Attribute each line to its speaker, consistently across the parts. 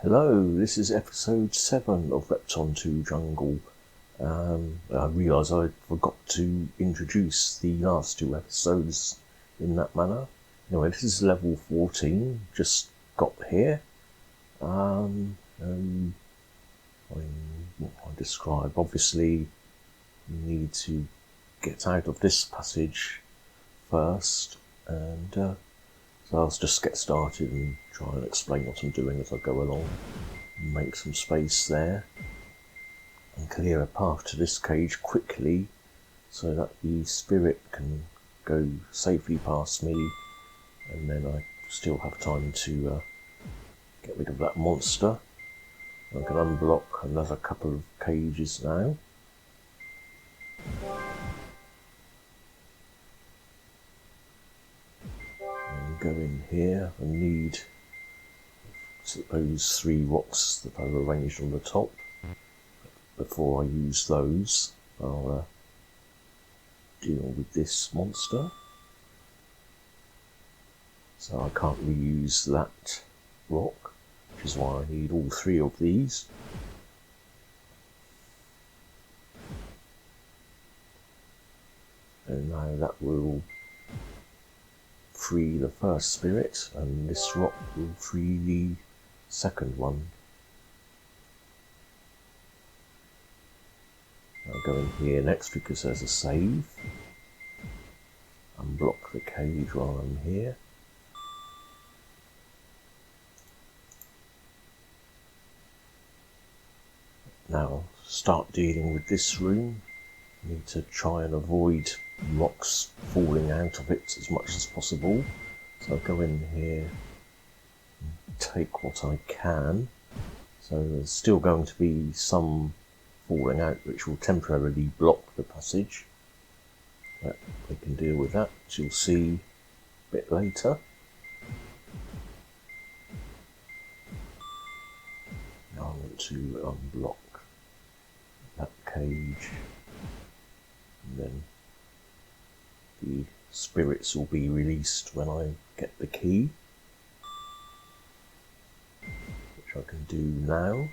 Speaker 1: Hello, this is episode 7 of Repton 2 Jungle. I realised I forgot to introduce the last 2 episodes in that manner. Anyway, this is level 14, just got here. What I describe, obviously you need to get out of this passage first, and so I'll just get started and try and explain what I'm doing as I go along. Make some space there and clear a path to this cage quickly so that the spirit can go safely past me, and then I still have time to get rid of that monster. I can unblock another couple of cages now. And go in here. I need those 3 rocks that I've arranged on the top. Before I use those, I'll deal with this monster. So I can't reuse that rock, which is why I need all 3 of these. And now that will free the first spirit, and this rock will free the second one. I'll go in here next because there's a save. Unblock the cage while I'm here. Now start dealing with this room. Need to try and avoid rocks falling out of it as much as possible. So I'll go in here and take what I can. So there's still going to be some falling out which will temporarily block the passage. But we can deal with that, as you'll see a bit later. Now I want to unblock that cage, and then the spirits will be released when I get the key, which I can do now.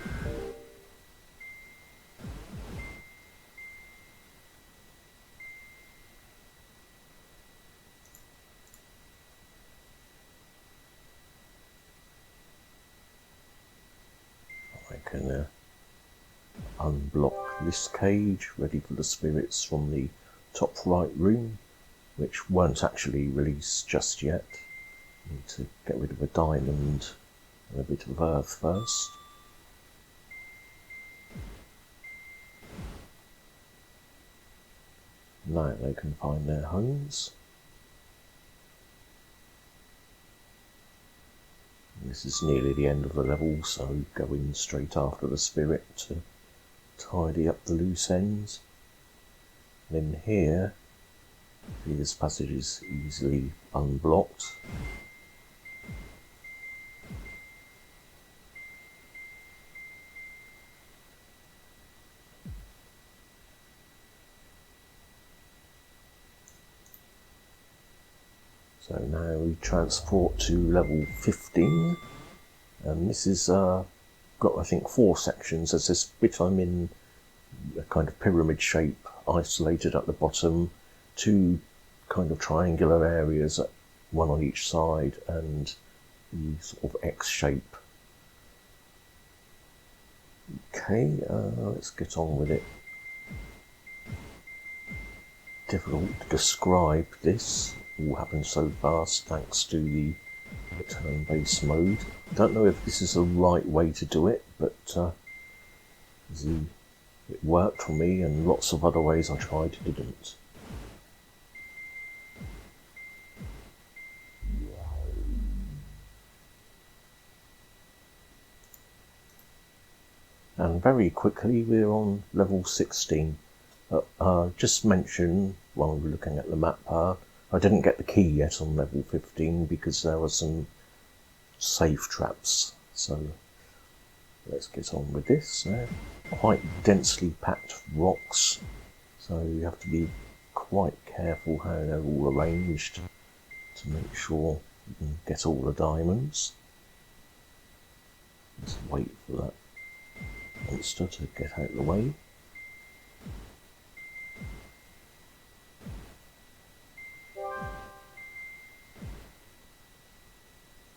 Speaker 1: I can unblock this cage, ready for the spirits from the top right room, which won't actually release just yet. Need to get rid of a diamond and a bit of earth first. Now they can find their homes. This is nearly the end of the level, so go in straight after the spirit to tidy up the loose ends. Then here, see, this passage is easily unblocked. So now we transport to level 15, and this is got, I think, 4 sections. There's this bit I'm in, a kind of pyramid shape, isolated at the bottom, 2 kind of triangular areas, one on each side, and the sort of X shape. Okay, let's get on with it. Difficult to describe this. All happened so fast thanks to the turn-based mode. I don't know if this is the right way to do it, but it worked for me, and lots of other ways I tried didn't. And very quickly we're on level 16. Just mention while we're looking at the map, I didn't get the key yet on level 15 because there were some safe traps. So let's get on with this. Quite densely packed rocks, so you have to be quite careful how they're all arranged to make sure you can get all the diamonds. There's wait for that monster to get out of the way.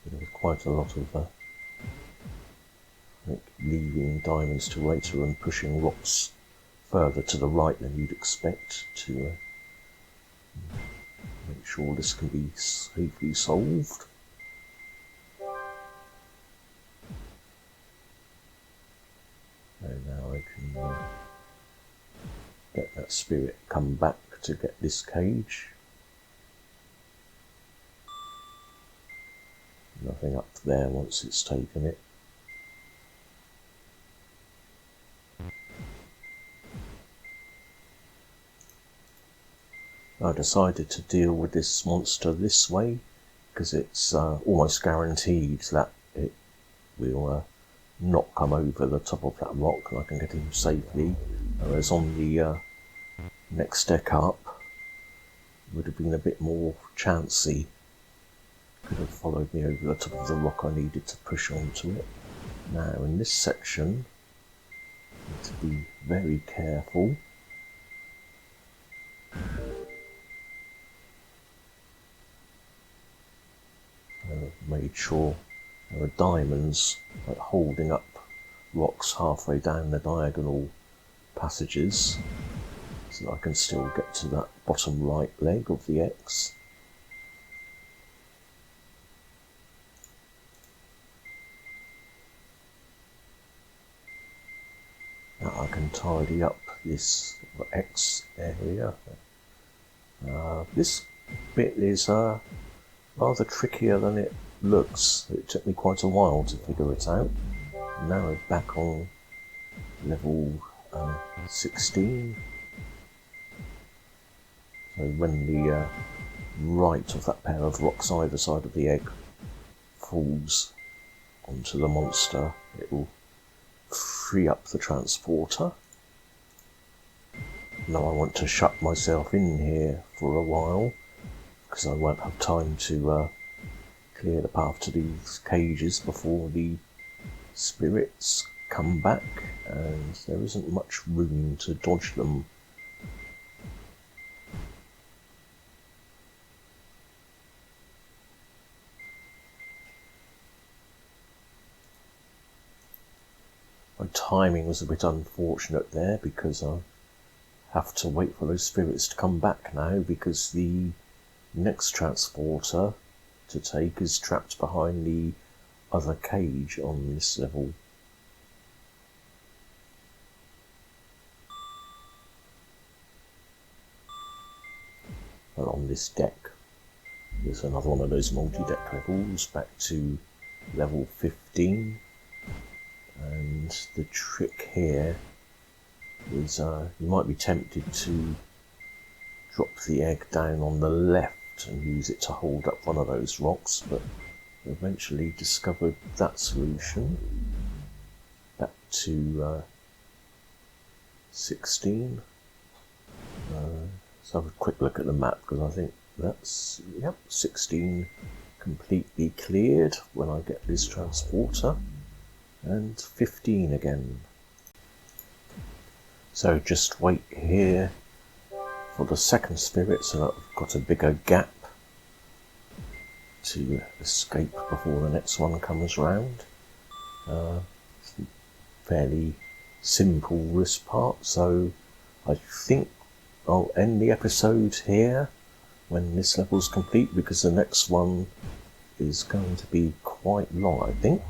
Speaker 1: There's quite a lot of leaving diamonds to later and pushing rocks further to the right than you'd expect to make sure this can be safely solved. And now I can get that spirit come back to get this cage. Nothing up there once it's taken it. I decided to deal with this monster this way because it's almost guaranteed that it will not come over the top of that rock and I can get him safely. Whereas on the next deck up, it would have been a bit more chancy. Could have followed me over the top of the rock I needed to push onto it. Now in this section, I need to be very careful. I've made sure there are diamonds like holding up rocks halfway down the diagonal passages so that I can still get to that bottom right leg of the X. Now I can tidy up this X area. This bit is rather trickier than it looks. It took me quite a while to figure it out. Now I'm back on level 16. So when the right of that pair of rocks either side of the egg falls onto the monster, it will free up the transporter. Now I want to shut myself in here for a while because I won't have time to clear the path to these cages before the spirits come back, and there isn't much room to dodge them. My timing was a bit unfortunate there because I have to wait for those spirits to come back now because the next transporter to take is trapped behind the other cage on this level. And on this deck, there's another one of those multi-deck levels, back to level 15. And the trick here is you might be tempted to drop the egg down on the left and use it to hold up one of those rocks, but eventually discovered that solution. Back to 16. So have a quick look at the map because I think that's, yep, 16 completely cleared when I get this transporter, and 15 again. So just wait here for the second spirit so that I've got a bigger gap to escape before the next one comes round. It's fairly simple this part, so I think I'll end the episode here when this level's complete because the next one is going to be quite long, I think.